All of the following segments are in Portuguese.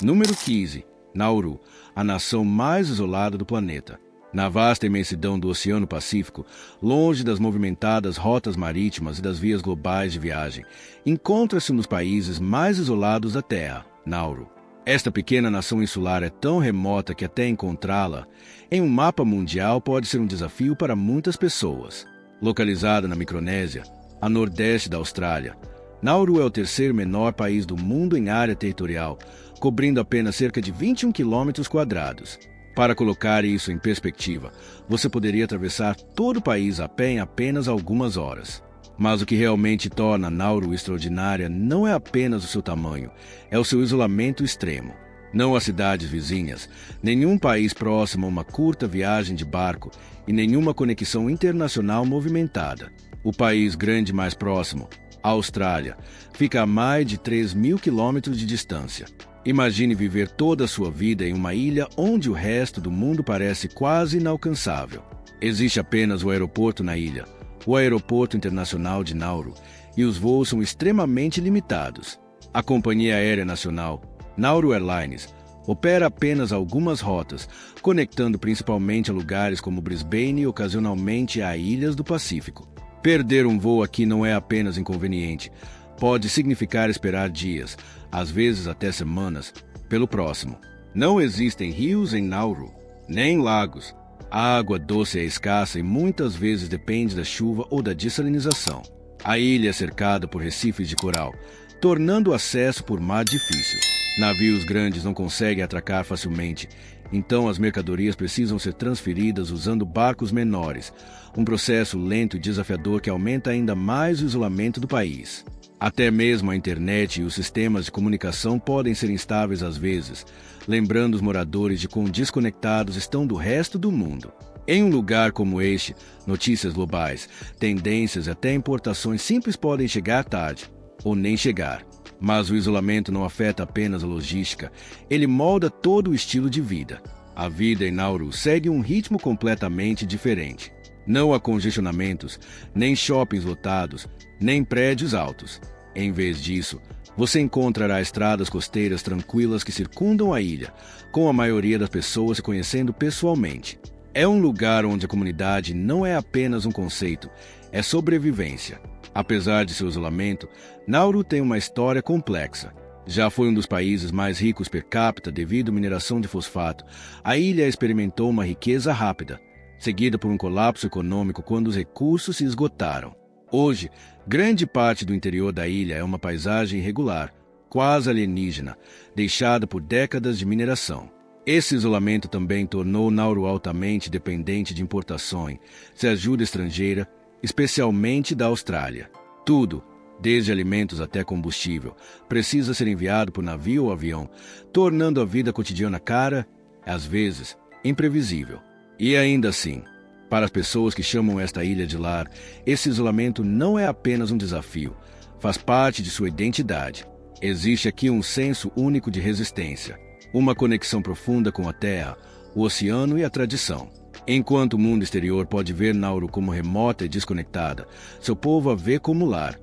Número 15. Nauru, a nação mais isolada do planeta. Na vasta imensidão do Oceano Pacífico, longe das movimentadas rotas marítimas e das vias globais de viagem, encontra-se um dos países mais isolados da Terra, Nauru. Esta pequena nação insular é tão remota que até encontrá-la em um mapa mundial pode ser um desafio para muitas pessoas. Localizada na Micronésia, a nordeste da Austrália, Nauru é o terceiro menor país do mundo em área territorial, cobrindo apenas cerca de 21 km². Para colocar isso em perspectiva, você poderia atravessar todo o país a pé em apenas algumas horas. Mas o que realmente torna Nauru extraordinária não é apenas o seu tamanho, é o seu isolamento extremo. Não há cidades vizinhas, nenhum país próximo a uma curta viagem de barco e nenhuma conexão internacional movimentada. O país grande mais próximo, a Austrália, fica a mais de 3.000 km de distância. Imagine viver toda a sua vida em uma ilha onde o resto do mundo parece quase inalcançável. Existe apenas o aeroporto na ilha, o Aeroporto Internacional de Nauru, e os voos são extremamente limitados. A companhia aérea nacional, Nauru Airlines, opera apenas algumas rotas, conectando principalmente a lugares como Brisbane e ocasionalmente a ilhas do Pacífico. Perder um voo aqui não é apenas inconveniente, pode significar esperar dias, às vezes até semanas, pelo próximo. Não existem rios em Nauru, nem lagos. A água doce é escassa e muitas vezes depende da chuva ou da dessalinização. A ilha é cercada por recifes de coral, tornando o acesso por mar difícil. Navios grandes não conseguem atracar facilmente, então as mercadorias precisam ser transferidas usando barcos menores, um processo lento e desafiador que aumenta ainda mais o isolamento do país. Até mesmo a internet e os sistemas de comunicação podem ser instáveis às vezes, lembrando os moradores de quão desconectados estão do resto do mundo. Em um lugar como este, notícias globais, tendências e até importações simples podem chegar tarde, ou nem chegar. Mas o isolamento não afeta apenas a logística, ele molda todo o estilo de vida. A vida em Nauru segue um ritmo completamente diferente. Não há congestionamentos, nem shoppings lotados, nem prédios altos. Em vez disso, você encontrará estradas costeiras tranquilas que circundam a ilha, com a maioria das pessoas se conhecendo pessoalmente. É um lugar onde a comunidade não é apenas um conceito, é sobrevivência. Apesar de seu isolamento, Nauru tem uma história complexa. Já foi um dos países mais ricos per capita devido à mineração de fosfato. A ilha experimentou uma riqueza rápida, seguida por um colapso econômico quando os recursos se esgotaram. Hoje, grande parte do interior da ilha é uma paisagem irregular, quase alienígena, deixada por décadas de mineração. Esse isolamento também tornou Nauru altamente dependente de importações, de ajuda estrangeira, especialmente da Austrália. Tudo, desde alimentos até combustível, precisa ser enviado por navio ou avião, tornando a vida cotidiana cara, às vezes, imprevisível. E ainda assim, para as pessoas que chamam esta ilha de lar, esse isolamento não é apenas um desafio, faz parte de sua identidade. Existe aqui um senso único de resistência, uma conexão profunda com a terra, o oceano e a tradição. Enquanto o mundo exterior pode ver Nauru como remota e desconectada, seu povo a vê como lar,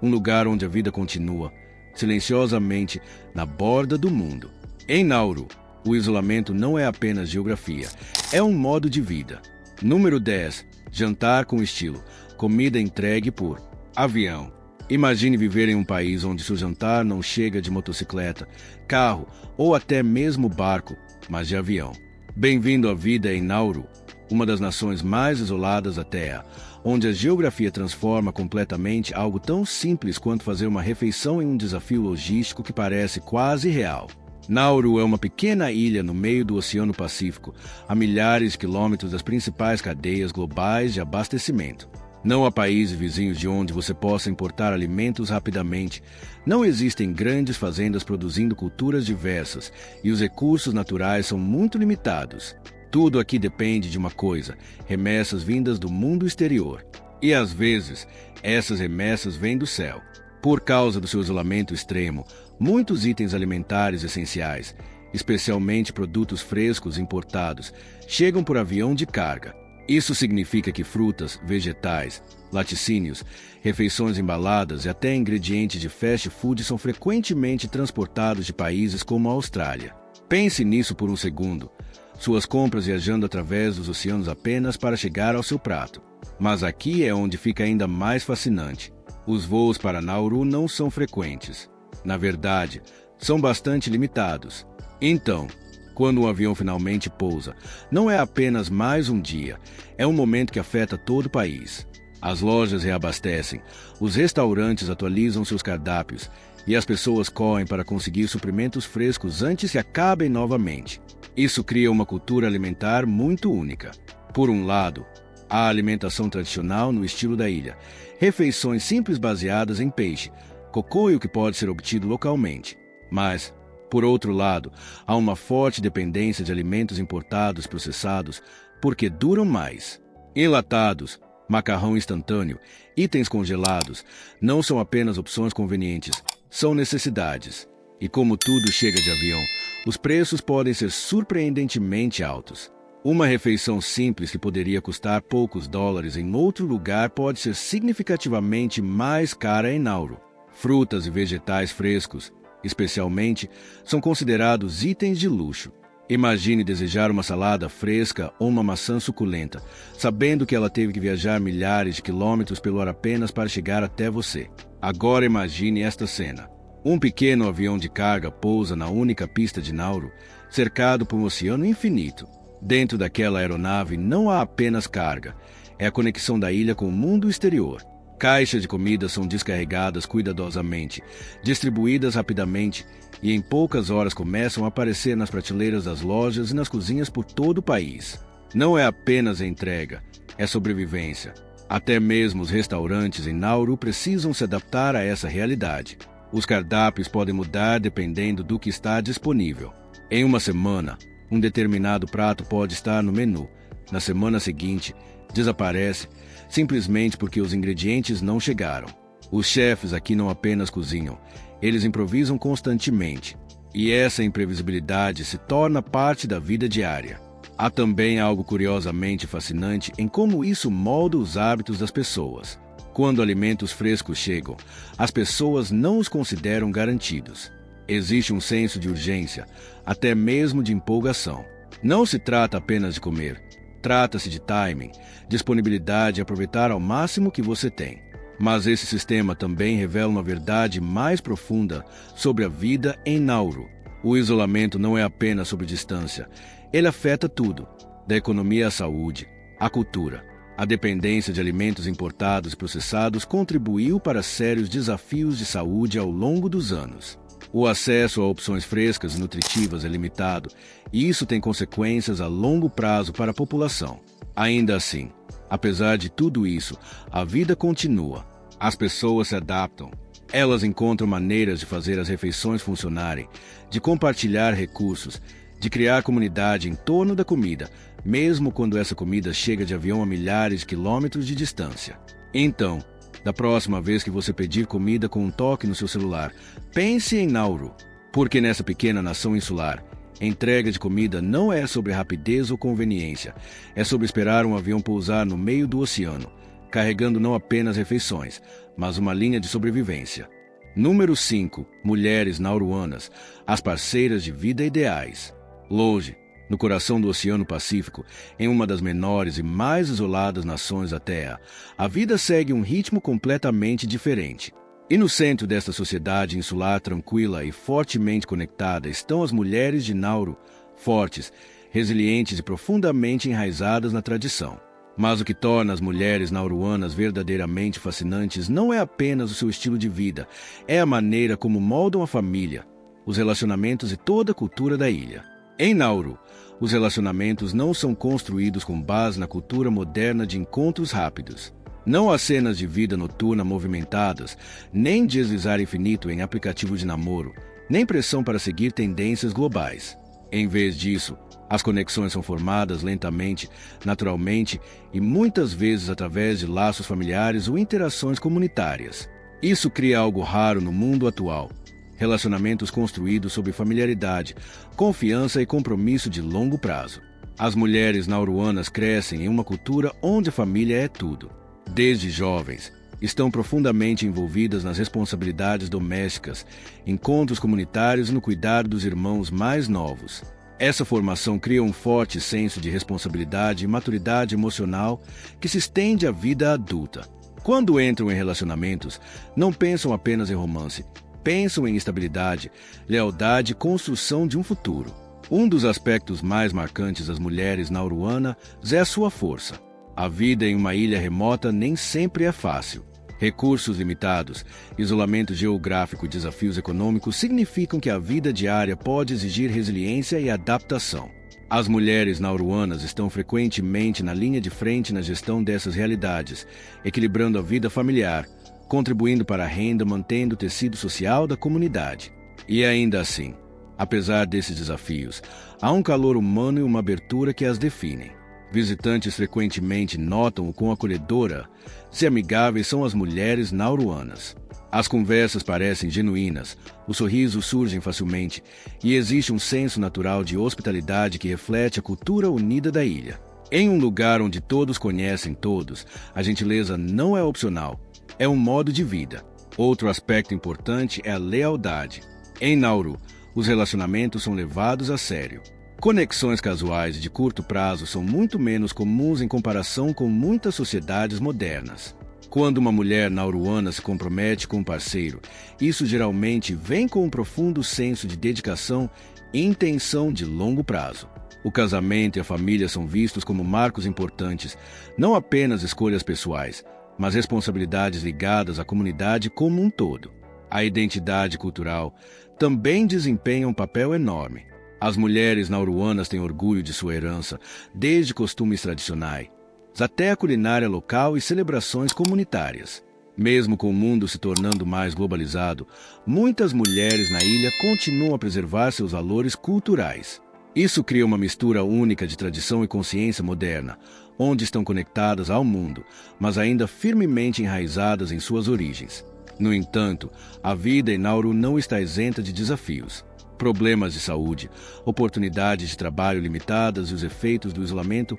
um lugar onde a vida continua, silenciosamente, na borda do mundo. Em Nauru, o isolamento não é apenas geografia, é um modo de vida. Número 10. Jantar com estilo. Comida entregue por avião. Imagine viver em um país onde seu jantar não chega de motocicleta, carro ou até mesmo barco, mas de avião. Bem-vindo à vida em Nauru, uma das nações mais isoladas da Terra, onde a geografia transforma completamente algo tão simples quanto fazer uma refeição em um desafio logístico que parece quase real. Nauru é uma pequena ilha no meio do Oceano Pacífico, a milhares de quilômetros das principais cadeias globais de abastecimento. Não há países vizinhos de onde você possa importar alimentos rapidamente. Não existem grandes fazendas produzindo culturas diversas e os recursos naturais são muito limitados. Tudo aqui depende de uma coisa: remessas vindas do mundo exterior. E às vezes, essas remessas vêm do céu. Por causa do seu isolamento extremo, muitos itens alimentares essenciais, especialmente produtos frescos importados, chegam por avião de carga. Isso significa que frutas, vegetais, laticínios, refeições embaladas e até ingredientes de fast food são frequentemente transportados de países como a Austrália. Pense nisso por um segundo. Suas compras viajando através dos oceanos apenas para chegar ao seu prato. Mas aqui é onde fica ainda mais fascinante. Os voos para Nauru não são frequentes. Na verdade, são bastante limitados. Então, quando um avião finalmente pousa, não é apenas mais um dia, é um momento que afeta todo o país. As lojas reabastecem, os restaurantes atualizam seus cardápios e as pessoas correm para conseguir suprimentos frescos antes que acabem novamente. Isso cria uma cultura alimentar muito única. Por um lado, a alimentação tradicional no estilo da ilha, refeições simples baseadas em peixe, cocô e o que pode ser obtido localmente. Mas, por outro lado, há uma forte dependência de alimentos importados processados porque duram mais. Enlatados, macarrão instantâneo, itens congelados, não são apenas opções convenientes, são necessidades. E como tudo chega de avião, os preços podem ser surpreendentemente altos. Uma refeição simples que poderia custar poucos dólares em outro lugar pode ser significativamente mais cara em Nauru. Frutas e vegetais frescos, especialmente, são considerados itens de luxo. Imagine desejar uma salada fresca ou uma maçã suculenta, sabendo que ela teve que viajar milhares de quilômetros pelo ar apenas para chegar até você. Agora imagine esta cena. Um pequeno avião de carga pousa na única pista de Nauru, cercado por um oceano infinito. Dentro daquela aeronave não há apenas carga, é a conexão da ilha com o mundo exterior. Caixas de comida são descarregadas cuidadosamente, distribuídas rapidamente e em poucas horas começam a aparecer nas prateleiras das lojas e nas cozinhas por todo o país. Não é apenas a entrega, é sobrevivência. Até mesmo os restaurantes em Nauru precisam se adaptar a essa realidade. Os cardápios podem mudar dependendo do que está disponível. Em uma semana, um determinado prato pode estar no menu. Na semana seguinte, desaparece simplesmente porque os ingredientes não chegaram. Os chefes aqui não apenas cozinham, eles improvisam constantemente. E essa imprevisibilidade se torna parte da vida diária. Há também algo curiosamente fascinante em como isso molda os hábitos das pessoas. Quando alimentos frescos chegam, as pessoas não os consideram garantidos. Existe um senso de urgência, até mesmo de empolgação. Não se trata apenas de comer. Trata-se de timing, disponibilidade e aproveitar ao máximo que você tem. Mas esse sistema também revela uma verdade mais profunda sobre a vida em Nauru. O isolamento não é apenas sobre distância. Ele afeta tudo, da economia à saúde, à cultura. A dependência de alimentos importados e processados contribuiu para sérios desafios de saúde ao longo dos anos. O acesso a opções frescas e nutritivas é limitado, e isso tem consequências a longo prazo para a população. Ainda assim, apesar de tudo isso, a vida continua. As pessoas se adaptam. Elas encontram maneiras de fazer as refeições funcionarem, de compartilhar recursos, de criar comunidade em torno da comida, mesmo quando essa comida chega de avião a milhares de quilômetros de distância. Então, da próxima vez que você pedir comida com um toque no seu celular, pense em Nauru, porque nessa pequena nação insular, entrega de comida não é sobre rapidez ou conveniência, é sobre esperar um avião pousar no meio do oceano, carregando não apenas refeições, mas uma linha de sobrevivência. Número 5. Mulheres nauruanas, as parceiras de vida ideais. Longe, no coração do Oceano Pacífico, em uma das menores e mais isoladas nações da Terra, a vida segue um ritmo completamente diferente. E no centro desta sociedade insular tranquila e fortemente conectada estão as mulheres de Nauru, fortes, resilientes e profundamente enraizadas na tradição. Mas o que torna as mulheres nauruanas verdadeiramente fascinantes não é apenas o seu estilo de vida, é a maneira como moldam a família, os relacionamentos e toda a cultura da ilha. Em Nauru, os relacionamentos não são construídos com base na cultura moderna de encontros rápidos. Não há cenas de vida noturna movimentadas, nem deslizar infinito em aplicativo de namoro, nem pressão para seguir tendências globais. Em vez disso, as conexões são formadas lentamente, naturalmente e muitas vezes através de laços familiares ou interações comunitárias. Isso cria algo raro no mundo atual. Relacionamentos construídos sob familiaridade, confiança e compromisso de longo prazo. As mulheres nauruanas crescem em uma cultura onde a família é tudo. Desde jovens, estão profundamente envolvidas nas responsabilidades domésticas, encontros comunitários e no cuidado dos irmãos mais novos. Essa formação cria um forte senso de responsabilidade e maturidade emocional que se estende à vida adulta. Quando entram em relacionamentos, não pensam apenas em romance, pensam em estabilidade, lealdade e construção de um futuro. Um dos aspectos mais marcantes das mulheres nauruanas é a sua força. A vida em uma ilha remota nem sempre é fácil. Recursos limitados, isolamento geográfico e desafios econômicos significam que a vida diária pode exigir resiliência e adaptação. As mulheres nauruanas estão frequentemente na linha de frente na gestão dessas realidades, equilibrando a vida familiar, contribuindo para a renda, mantendo o tecido social da comunidade. E ainda assim, apesar desses desafios, há um calor humano e uma abertura que as definem. Visitantes frequentemente notam o quão acolhedoras e amigáveis são as mulheres nauruanas. As conversas parecem genuínas, os sorrisos surgem facilmente e existe um senso natural de hospitalidade que reflete a cultura unida da ilha. Em um lugar onde todos conhecem todos, a gentileza não é opcional, é um modo de vida. Outro aspecto importante é a lealdade. Em Nauru, os relacionamentos são levados a sério. Conexões casuais de curto prazo são muito menos comuns em comparação com muitas sociedades modernas. Quando uma mulher nauruana se compromete com um parceiro, isso geralmente vem com um profundo senso de dedicação e intenção de longo prazo. O casamento e a família são vistos como marcos importantes, não apenas escolhas pessoais, mas responsabilidades ligadas à comunidade como um todo. A identidade cultural também desempenha um papel enorme. As mulheres nauruanas têm orgulho de sua herança, desde costumes tradicionais até a culinária local e celebrações comunitárias. Mesmo com o mundo se tornando mais globalizado, muitas mulheres na ilha continuam a preservar seus valores culturais. Isso cria uma mistura única de tradição e consciência moderna, onde estão conectadas ao mundo, mas ainda firmemente enraizadas em suas origens. No entanto, a vida em Nauru não está isenta de desafios. Problemas de saúde, oportunidades de trabalho limitadas e os efeitos do isolamento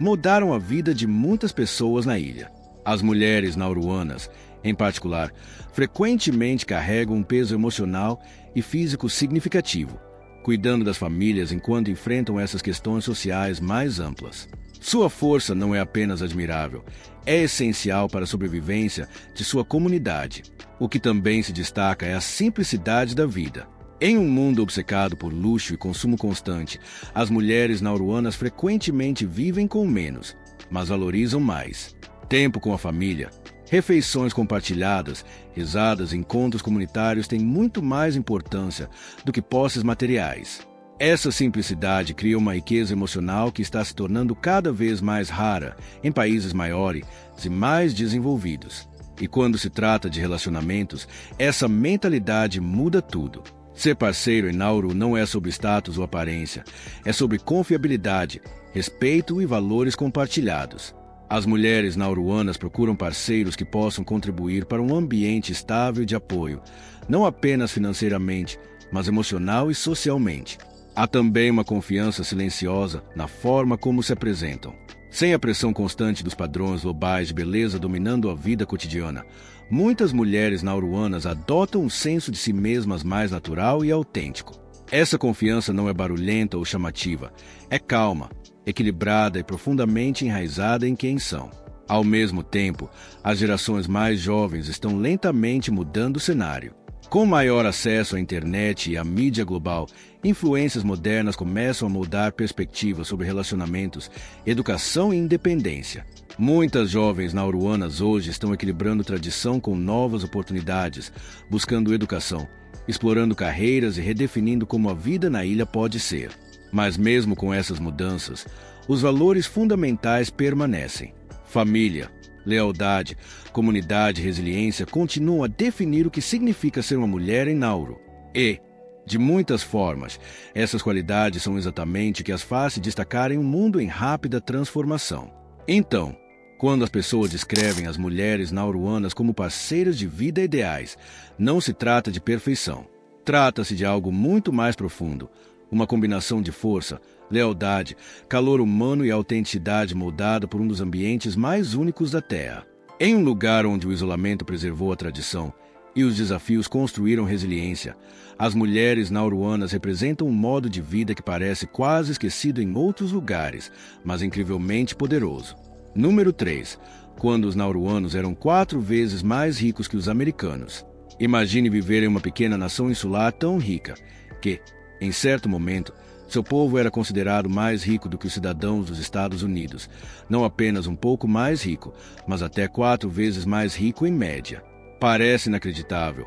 mudaram a vida de muitas pessoas na ilha. As mulheres nauruanas, em particular, frequentemente carregam um peso emocional e físico significativo, cuidando das famílias enquanto enfrentam essas questões sociais mais amplas. Sua força não é apenas admirável, é essencial para a sobrevivência de sua comunidade. O que também se destaca é a simplicidade da vida. Em um mundo obcecado por luxo e consumo constante, as mulheres nauruanas frequentemente vivem com menos, mas valorizam mais. Tempo com a família, refeições compartilhadas, risadas e encontros comunitários têm muito mais importância do que posses materiais. Essa simplicidade cria uma riqueza emocional que está se tornando cada vez mais rara em países maiores e mais desenvolvidos. E quando se trata de relacionamentos, essa mentalidade muda tudo. Ser parceiro em Nauru não é sobre status ou aparência, é sobre confiabilidade, respeito e valores compartilhados. As mulheres nauruanas procuram parceiros que possam contribuir para um ambiente estável de apoio, não apenas financeiramente, mas emocional e socialmente. Há também uma confiança silenciosa na forma como se apresentam. Sem a pressão constante dos padrões globais de beleza dominando a vida cotidiana, muitas mulheres nauruanas adotam um senso de si mesmas mais natural e autêntico. Essa confiança não é barulhenta ou chamativa, é calma, equilibrada e profundamente enraizada em quem são. Ao mesmo tempo, as gerações mais jovens estão lentamente mudando o cenário. Com maior acesso à internet e à mídia global, influências modernas começam a moldar perspectivas sobre relacionamentos, educação e independência. Muitas jovens nauruanas hoje estão equilibrando tradição com novas oportunidades, buscando educação, explorando carreiras e redefinindo como a vida na ilha pode ser. Mas mesmo com essas mudanças, os valores fundamentais permanecem. Família, lealdade, comunidade e resiliência continuam a definir o que significa ser uma mulher em Nauru. E, de muitas formas, essas qualidades são exatamente o que as faz se destacarem em um mundo em rápida transformação. Então, quando as pessoas descrevem as mulheres nauruanas como parceiras de vida ideais, não se trata de perfeição. Trata-se de algo muito mais profundo, Uma combinação de força, lealdade, calor humano e autenticidade moldada por um dos ambientes mais únicos da Terra. Em um lugar onde o isolamento preservou a tradição e os desafios construíram resiliência, as mulheres nauruanas representam um modo de vida que parece quase esquecido em outros lugares, mas incrivelmente poderoso. Número 3. Quando os nauruanos eram 4 vezes mais ricos que os americanos. Imagine viver em uma pequena nação insular tão rica que, em certo momento, seu povo era considerado mais rico do que os cidadãos dos Estados Unidos. Não apenas um pouco mais rico, mas até 4 vezes mais rico em média. Parece inacreditável,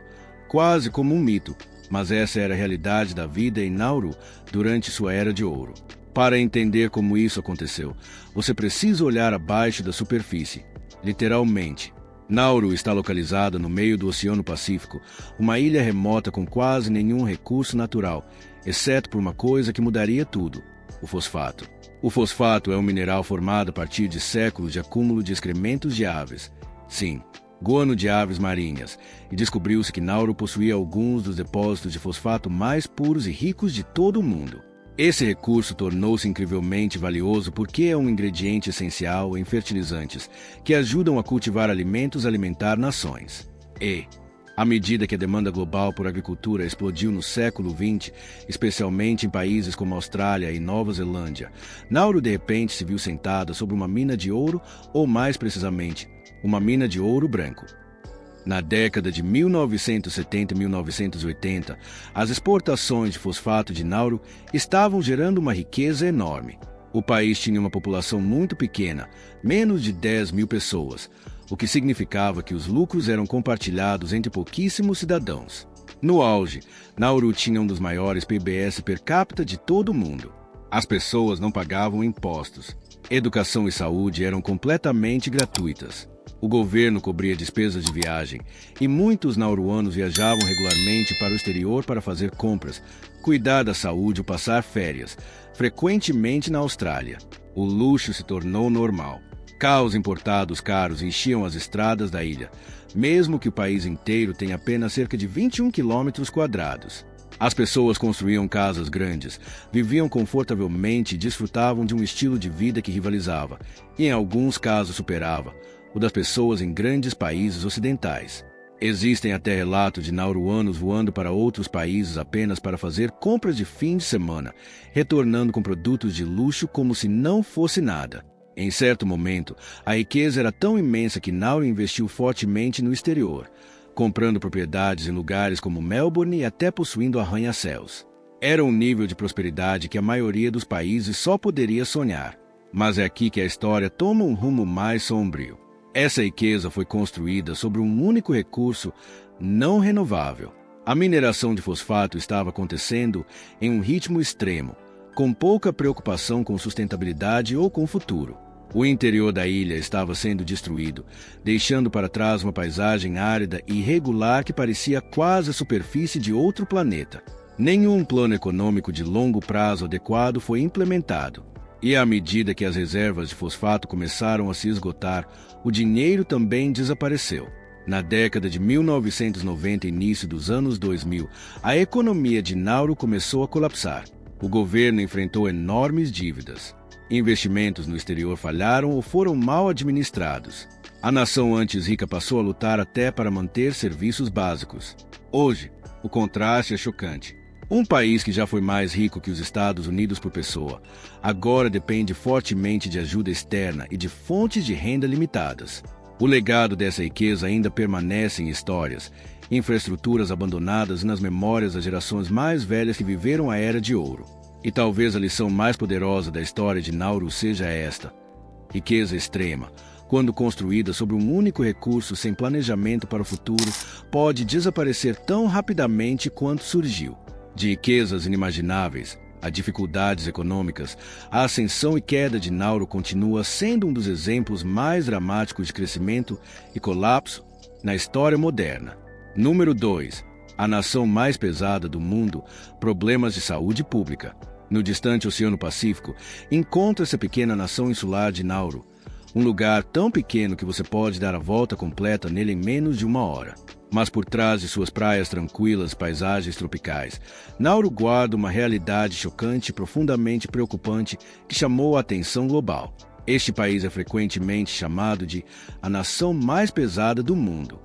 quase como um mito, mas essa era a realidade da vida em Nauru durante sua era de ouro. Para entender como isso aconteceu, você precisa olhar abaixo da superfície, literalmente. Nauru está localizada no meio do Oceano Pacífico, uma ilha remota com quase nenhum recurso natural, exceto por uma coisa que mudaria tudo: o fosfato. O fosfato é um mineral formado a partir de séculos de acúmulo de excrementos de aves. Sim, guano de aves marinhas, e descobriu-se que Nauru possuía alguns dos depósitos de fosfato mais puros e ricos de todo o mundo. Esse recurso tornou-se incrivelmente valioso porque é um ingrediente essencial em fertilizantes que ajudam a cultivar alimentos e alimentar nações. E, à medida que a demanda global por agricultura explodiu no século XX, especialmente em países como Austrália e Nova Zelândia, Nauru de repente se viu sentada sobre uma mina de ouro, ou mais precisamente, uma mina de ouro branco. Na década de 1970 e 1980, as exportações de fosfato de Nauru estavam gerando uma riqueza enorme. O país tinha uma população muito pequena, menos de 10 mil pessoas, o que significava que os lucros eram compartilhados entre pouquíssimos cidadãos. No auge, Nauru tinha um dos maiores PIBs per capita de todo o mundo. As pessoas não pagavam impostos. Educação e saúde eram completamente gratuitas. O governo cobria despesas de viagem e muitos nauruanos viajavam regularmente para o exterior para fazer compras, cuidar da saúde ou passar férias, frequentemente na Austrália. O luxo se tornou normal. Carros importados caros enchiam as estradas da ilha, mesmo que o país inteiro tenha apenas cerca de 21 quilômetros quadrados. As pessoas construíam casas grandes, viviam confortavelmente e desfrutavam de um estilo de vida que rivalizava, e em alguns casos superava, o das pessoas em grandes países ocidentais. Existem até relatos de nauruanos voando para outros países apenas para fazer compras de fim de semana, retornando com produtos de luxo como se não fosse nada. Em certo momento, a riqueza era tão imensa que Nauru investiu fortemente no exterior, comprando propriedades em lugares como Melbourne e até possuindo arranha-céus. Era um nível de prosperidade que a maioria dos países só poderia sonhar. Mas é aqui que a história toma um rumo mais sombrio. Essa riqueza foi construída sobre um único recurso não renovável. A mineração de fosfato estava acontecendo em um ritmo extremo, com pouca preocupação com sustentabilidade ou com o futuro. O interior da ilha estava sendo destruído, deixando para trás uma paisagem árida e irregular que parecia quase a superfície de outro planeta. Nenhum plano econômico de longo prazo adequado foi implementado. E à medida que as reservas de fosfato começaram a se esgotar, o dinheiro também desapareceu. Na década de 1990 e início dos anos 2000, a economia de Nauru começou a colapsar. O governo enfrentou enormes dívidas. Investimentos no exterior falharam ou foram mal administrados. A nação antes rica passou a lutar até para manter serviços básicos. Hoje, o contraste é chocante. Um país que já foi mais rico que os Estados Unidos por pessoa, agora depende fortemente de ajuda externa e de fontes de renda limitadas. O legado dessa riqueza ainda permanece em histórias, infraestruturas abandonadas e nas memórias das gerações mais velhas que viveram a Era de Ouro. E talvez a lição mais poderosa da história de Nauru seja esta: riqueza extrema, quando construída sobre um único recurso sem planejamento para o futuro, pode desaparecer tão rapidamente quanto surgiu. De riquezas inimagináveis a dificuldades econômicas, a ascensão e queda de Nauru continua sendo um dos exemplos mais dramáticos de crescimento e colapso na história moderna. Número 2. A nação mais pesada do mundo, problemas de saúde pública. No distante Oceano Pacífico, encontra-se a pequena nação insular de Nauru, um lugar tão pequeno que você pode dar a volta completa nele em menos de 1 hora. Mas por trás de suas praias tranquilas, paisagens tropicais, Nauru guarda uma realidade chocante e profundamente preocupante que chamou a atenção global. Este país é frequentemente chamado de a nação mais pesada do mundo.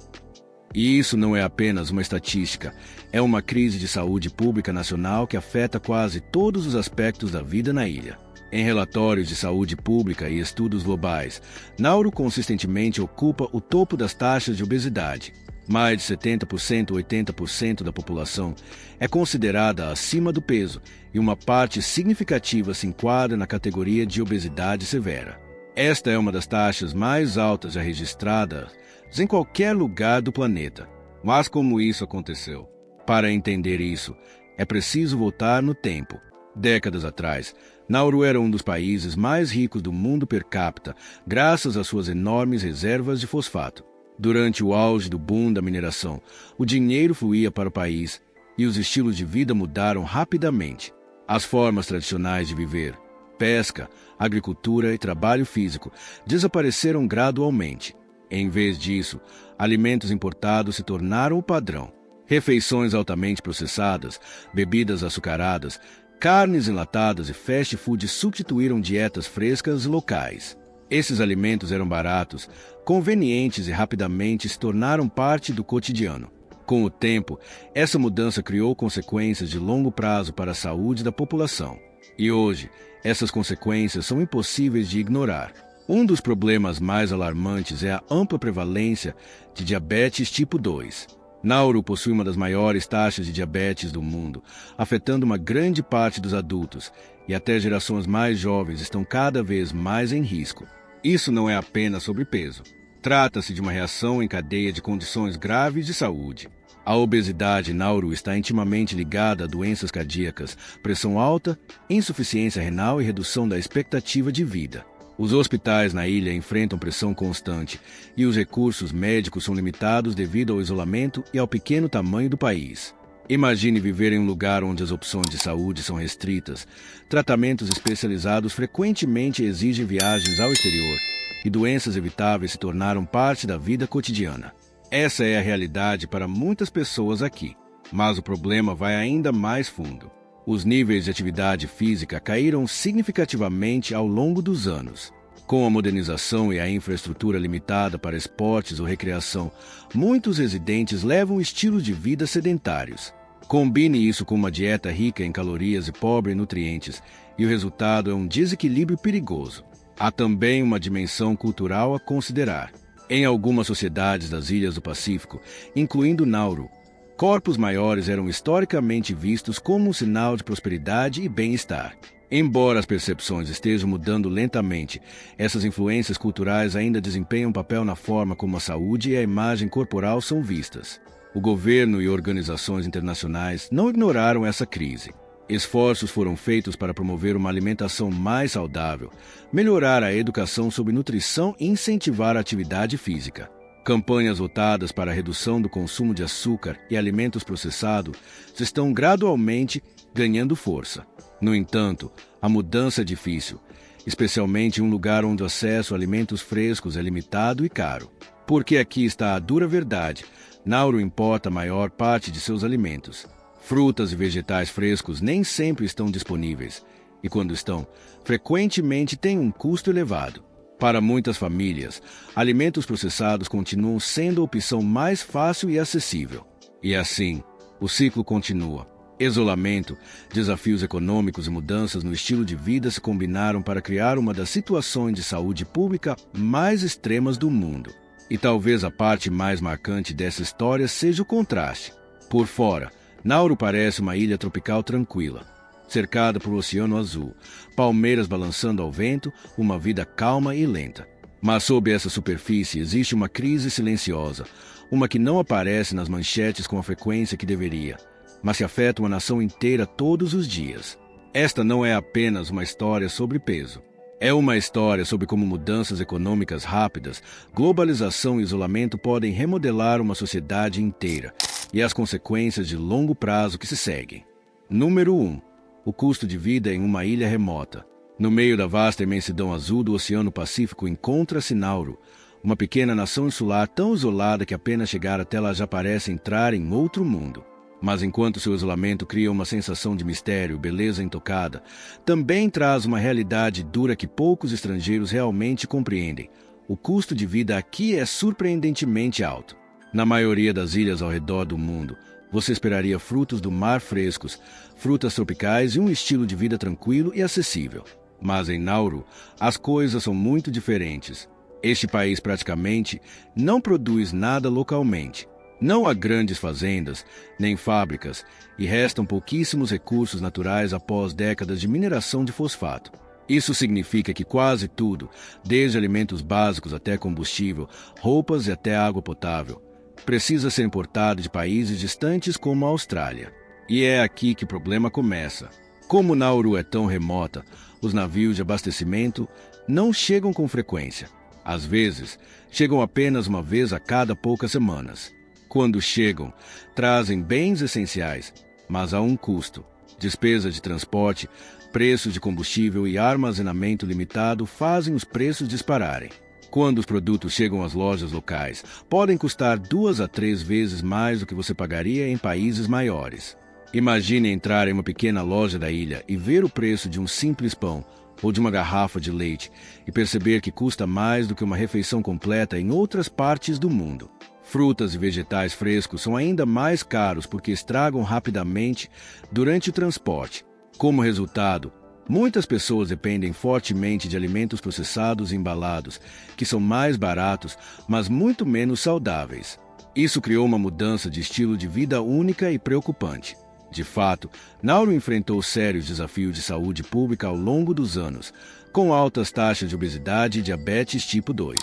E isso não é apenas uma estatística, é uma crise de saúde pública nacional que afeta quase todos os aspectos da vida na ilha. Em relatórios de saúde pública e estudos globais, Nauru consistentemente ocupa o topo das taxas de obesidade. Mais de 70% ou 80% da população é considerada acima do peso e uma parte significativa se enquadra na categoria de obesidade severa. Esta é uma das taxas mais altas já registradas em qualquer lugar do planeta. Mas como isso aconteceu? Para entender isso, é preciso voltar no tempo. Décadas atrás, Nauru era um dos países mais ricos do mundo per capita, graças às suas enormes reservas de fosfato. Durante o auge do boom da mineração, o dinheiro fluía para o país e os estilos de vida mudaram rapidamente. As formas tradicionais de viver, pesca, agricultura e trabalho físico desapareceram gradualmente. Em vez disso, alimentos importados se tornaram o padrão. Refeições altamente processadas, bebidas açucaradas, carnes enlatadas e fast food substituíram dietas frescas locais. Esses alimentos eram baratos, convenientes e rapidamente se tornaram parte do cotidiano. Com o tempo, essa mudança criou consequências de longo prazo para a saúde da população. E hoje, essas consequências são impossíveis de ignorar. Um dos problemas mais alarmantes é a ampla prevalência de diabetes tipo 2. Nauru possui uma das maiores taxas de diabetes do mundo, afetando uma grande parte dos adultos, e até gerações mais jovens estão cada vez mais em risco. Isso não é apenas sobre peso. Trata-se de uma reação em cadeia de condições graves de saúde. A obesidade em Nauru está intimamente ligada a doenças cardíacas, pressão alta, insuficiência renal e redução da expectativa de vida. Os hospitais na ilha enfrentam pressão constante e os recursos médicos são limitados devido ao isolamento e ao pequeno tamanho do país. Imagine viver em um lugar onde as opções de saúde são restritas, tratamentos especializados frequentemente exigem viagens ao exterior e doenças evitáveis se tornaram parte da vida cotidiana. Essa é a realidade para muitas pessoas aqui, mas o problema vai ainda mais fundo. Os níveis de atividade física caíram significativamente ao longo dos anos. Com a modernização e a infraestrutura limitada para esportes ou recreação, muitos residentes levam estilos de vida sedentários. Combine isso com uma dieta rica em calorias e pobre em nutrientes, e o resultado é um desequilíbrio perigoso. Há também uma dimensão cultural a considerar. Em algumas sociedades das ilhas do Pacífico, incluindo Nauru, corpos maiores eram historicamente vistos como um sinal de prosperidade e bem-estar. Embora as percepções estejam mudando lentamente, essas influências culturais ainda desempenham um papel na forma como a saúde e a imagem corporal são vistas. O governo e organizações internacionais não ignoraram essa crise. Esforços foram feitos para promover uma alimentação mais saudável, melhorar a educação sobre nutrição e incentivar a atividade física. Campanhas voltadas para a redução do consumo de açúcar e alimentos processados estão gradualmente ganhando força. No entanto, a mudança é difícil, especialmente em um lugar onde o acesso a alimentos frescos é limitado e caro. Porque aqui está a dura verdade: Nauru importa a maior parte de seus alimentos. Frutas e vegetais frescos nem sempre estão disponíveis, e quando estão, frequentemente têm um custo elevado. Para muitas famílias, alimentos processados continuam sendo a opção mais fácil e acessível. E assim, o ciclo continua. Isolamento, desafios econômicos e mudanças no estilo de vida se combinaram para criar uma das situações de saúde pública mais extremas do mundo. E talvez a parte mais marcante dessa história seja o contraste. Por fora, Nauru parece uma ilha tropical tranquila, cercada por um oceano azul, palmeiras balançando ao vento, uma vida calma e lenta. Mas sob essa superfície existe uma crise silenciosa, uma que não aparece nas manchetes com a frequência que deveria, mas que afeta uma nação inteira todos os dias. Esta não é apenas uma história sobre peso. É uma história sobre como mudanças econômicas rápidas, globalização e isolamento podem remodelar uma sociedade inteira e as consequências de longo prazo que se seguem. Número 1. O custo de vida em uma ilha remota. No meio da vasta imensidão azul do Oceano Pacífico encontra-se Nauru, uma pequena nação insular tão isolada que apenas chegar até lá já parece entrar em outro mundo. Mas enquanto seu isolamento cria uma sensação de mistério e beleza intocada, também traz uma realidade dura que poucos estrangeiros realmente compreendem. O custo de vida aqui é surpreendentemente alto. Na maioria das ilhas ao redor do mundo, você esperaria frutos do mar frescos, frutas tropicais e um estilo de vida tranquilo e acessível. Mas em Nauru, as coisas são muito diferentes. Este país praticamente não produz nada localmente. Não há grandes fazendas, nem fábricas, e restam pouquíssimos recursos naturais após décadas de mineração de fosfato. Isso significa que quase tudo, desde alimentos básicos até combustível, roupas e até água potável, precisa ser importado de países distantes como a Austrália. E é aqui que o problema começa. Como Nauru é tão remota, os navios de abastecimento não chegam com frequência. Às vezes, chegam apenas uma vez a cada poucas semanas. Quando chegam, trazem bens essenciais, mas a um custo. Despesa de transporte, preços de combustível e armazenamento limitado fazem os preços dispararem. Quando os produtos chegam às lojas locais, podem custar 2 a 3 vezes mais do que você pagaria em países maiores. Imagine entrar em uma pequena loja da ilha e ver o preço de um simples pão ou de uma garrafa de leite e perceber que custa mais do que uma refeição completa em outras partes do mundo. Frutas e vegetais frescos são ainda mais caros porque estragam rapidamente durante o transporte. Como resultado, muitas pessoas dependem fortemente de alimentos processados e embalados, que são mais baratos, mas muito menos saudáveis. Isso criou uma mudança de estilo de vida única e preocupante. De fato, Nauru enfrentou sérios desafios de saúde pública ao longo dos anos, com altas taxas de obesidade e diabetes tipo 2.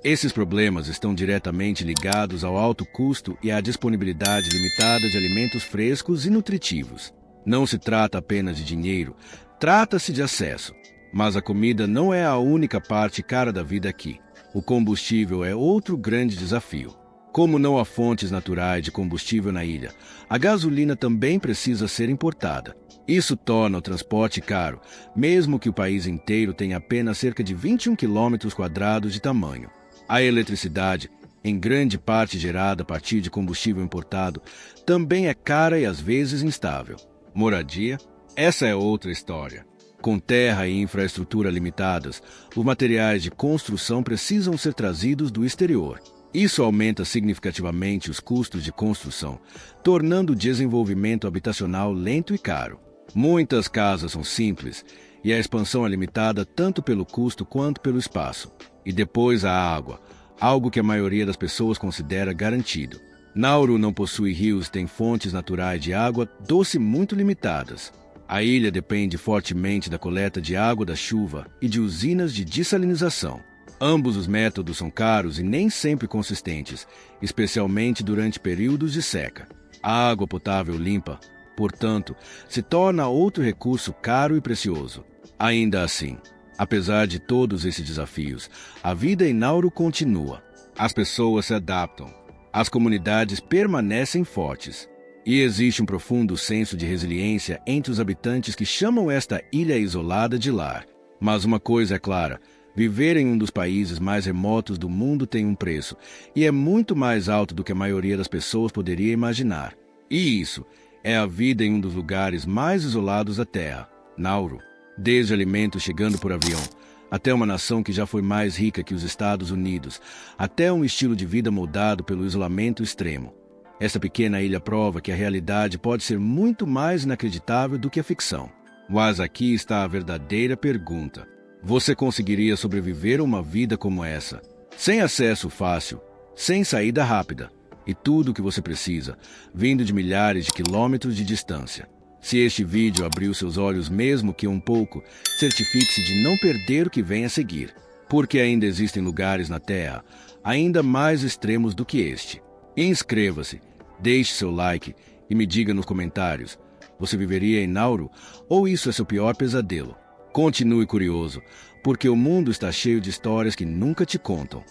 Esses problemas estão diretamente ligados ao alto custo e à disponibilidade limitada de alimentos frescos e nutritivos. Não se trata apenas de dinheiro, trata-se de acesso. Mas a comida não é a única parte cara da vida aqui. O combustível é outro grande desafio. Como não há fontes naturais de combustível na ilha, a gasolina também precisa ser importada. Isso torna o transporte caro, mesmo que o país inteiro tenha apenas cerca de 21 km² de tamanho. A eletricidade, em grande parte gerada a partir de combustível importado, também é cara e às vezes instável. Moradia? Essa é outra história. Com terra e infraestrutura limitadas, os materiais de construção precisam ser trazidos do exterior. Isso aumenta significativamente os custos de construção, tornando o desenvolvimento habitacional lento e caro. Muitas casas são simples e a expansão é limitada tanto pelo custo quanto pelo espaço. E depois a água, algo que a maioria das pessoas considera garantido. Nauru não possui rios e tem fontes naturais de água doce muito limitadas. A ilha depende fortemente da coleta de água da chuva e de usinas de dessalinização. Ambos os métodos são caros e nem sempre consistentes, especialmente durante períodos de seca. A água potável limpa, portanto, se torna outro recurso caro e precioso. Ainda assim, apesar de todos esses desafios, a vida em Nauru continua. As pessoas se adaptam, as comunidades permanecem fortes. E existe um profundo senso de resiliência entre os habitantes que chamam esta ilha isolada de lar. Mas uma coisa é clara: viver em um dos países mais remotos do mundo tem um preço, e é muito mais alto do que a maioria das pessoas poderia imaginar. E isso é a vida em um dos lugares mais isolados da Terra, Nauru. Desde alimentos chegando por avião, até uma nação que já foi mais rica que os Estados Unidos, até um estilo de vida moldado pelo isolamento extremo. Essa pequena ilha prova que a realidade pode ser muito mais inacreditável do que a ficção. Mas aqui está a verdadeira pergunta: você conseguiria sobreviver a uma vida como essa? Sem acesso fácil, sem saída rápida, e tudo o que você precisa, vindo de milhares de quilômetros de distância. Se este vídeo abriu seus olhos mesmo que um pouco, certifique-se de não perder o que vem a seguir, porque ainda existem lugares na Terra ainda mais extremos do que este. Inscreva-se, deixe seu like e me diga nos comentários: você viveria em Nauru ou isso é seu pior pesadelo? Continue curioso, porque o mundo está cheio de histórias que nunca te contam.